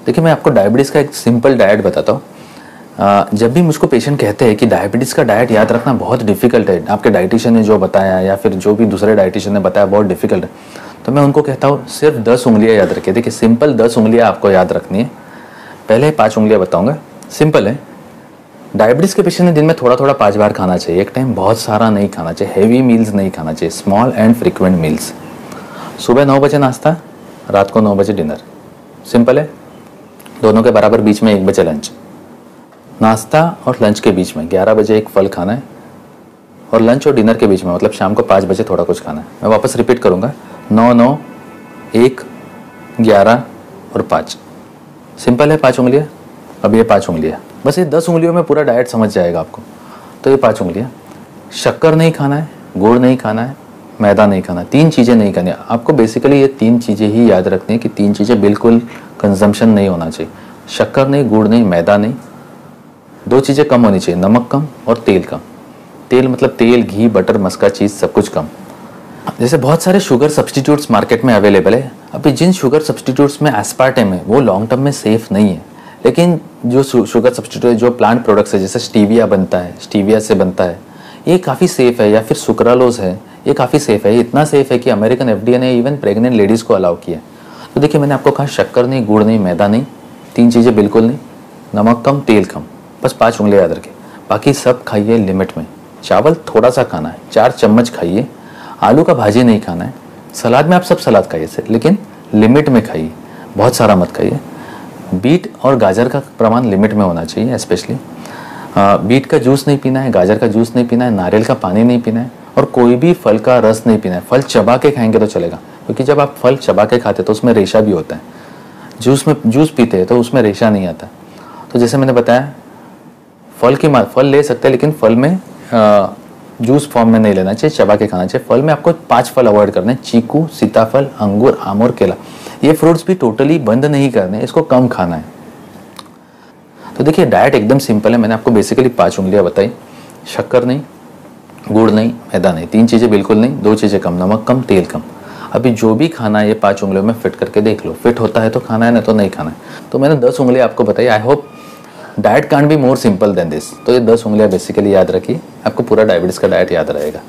देखिए मैं आपको डायबिटीज़ का एक सिंपल डाइट बताता हूँ। जब भी मुझको पेशेंट कहते हैं कि डायबिटीज़ का डाइट याद रखना बहुत डिफ़िकल्ट है, आपके डाइटिशियन ने जो बताया या फिर जो भी दूसरे डाइटिशियन ने बताया बहुत डिफ़िकल्ट है, तो मैं उनको कहता हूँ सिर्फ 10 उंगलियाँ याद रखिए। देखिए सिंपल 10 उंगलियाँ आपको याद रखनी है। पहले 5 उंगलियाँ बताऊँगा, सिंपल है। डायबिटीज़ के पेशेंट ने दिन में थोड़ा थोड़ा 5 बार खाना चाहिए, एक टाइम बहुत सारा नहीं खाना चाहिए, हैवी मील्स नहीं खाना चाहिए, स्मॉल एंड फ्रिक्वेंट मील्स। सुबह 9 बजे नाश्ता, रात को 9 बजे डिनर, सिंपल है। दोनों के बराबर बीच में 1 बजे लंच। नाश्ता और लंच के बीच में 11 बजे एक फल खाना है और लंच और डिनर के बीच में मतलब शाम को 5 बजे थोड़ा कुछ खाना है। मैं वापस रिपीट करूँगा, 9, 9, 1, 11 और 5। सिंपल है 5 उंगलियाँ। अब ये 5 उंगलियाँ, बस ये 10 उंगलियों में पूरा डाइट समझ जाएगा आपको। तो ये 5 उंगलियाँ, शक्कर नहीं खाना है, गुड़ नहीं खाना है, मैदा नहीं खाना, 3 चीज़ें नहीं खानी। आपको बेसिकली ये 3 चीज़ें ही याद रखनी है कि 3 चीज़ें बिल्कुल कंजम्पशन नहीं होना चाहिए। शक्कर नहीं, गुड़ नहीं, मैदा नहीं। 2 चीज़ें कम होनी चाहिए, नमक कम और तेल कम। तेल मतलब तेल, घी, बटर, मस्का, चीज़ सब कुछ कम। जैसे बहुत सारे शुगर सब्सटीट्यूट्स मार्केट में अवेलेबल है। अभी जिन शुगर सब्सटीट्यूट्स में एस्पार्टेम है वो लॉन्ग टर्म में सेफ़ नहीं है, लेकिन जो शुगर सब्सटीट्यूट जो प्लांट प्रोडक्ट्स है, जैसे स्टीविया बनता है, स्टीविया से बनता है, ये काफ़ी सेफ़ है। या फिर सुक्रालोज है, ये काफ़ी सेफ़ है। इतना सेफ़ है कि अमेरिकन FDA ने इवन प्रेग्नेंट लेडीज़ को अलाउ किया। तो देखिए मैंने आपको कहा शक्कर नहीं, गुड़ नहीं, मैदा नहीं, 3 चीज़ें बिल्कुल नहीं, नमक कम, तेल कम, बस 5 उंगलियाँ याद रखें। बाकी सब खाइए लिमिट में। चावल थोड़ा सा खाना है, 4 चम्मच खाइए। आलू का भाजी नहीं खाना है। सलाद में आप सब सलाद खाइए लेकिन लिमिट में खाइए, बहुत सारा मत खाइए। बीट और गाजर का प्रमाण लिमिट में होना चाहिए। स्पेशली बीट का जूस नहीं पीना है, गाजर का जूस नहीं पीना है, नारियल का पानी नहीं पीना है और कोई भी फल का रस नहीं पीना है। फल चबा के खाएंगे तो चलेगा, क्योंकि जब आप फल चबा के खाते तो उसमें रेशा भी होता है। जूस पीते हैं तो उसमें रेशा नहीं आता। तो जैसे मैंने बताया फल ले सकते हैं, लेकिन फल में जूस फॉर्म में नहीं लेना चाहिए, चबा के खाना चाहिए। फल में आपको 5 फल अवॉइड करने हैं, चीकू, सीताफल, अंगूर, आम और केला। ये फ्रूट्स भी टोटली बंद नहीं करने, इसको कम खाना है। तो देखिए डाइट एकदम सिंपल है। मैंने आपको बेसिकली 5 उंगलियां बताई, शक्कर नहीं, गुड़ नहीं, मैदा नहीं, 3 चीज़ें बिल्कुल नहीं, 2 चीज़ें कम, नमक कम, तेल कम। अभी जो भी खाना है ये 5 उंगलियों में फिट करके देख लो। फिट होता है तो खाना है, नहीं तो नहीं खाना है। तो मैंने 10 उंगलियां आपको बताई। I hope that it can't be more simple than this. तो ये 10 उंगलियां बेसिकली याद रखिए, आपको पूरा डायबिटीज़ का डाइट याद रहेगा।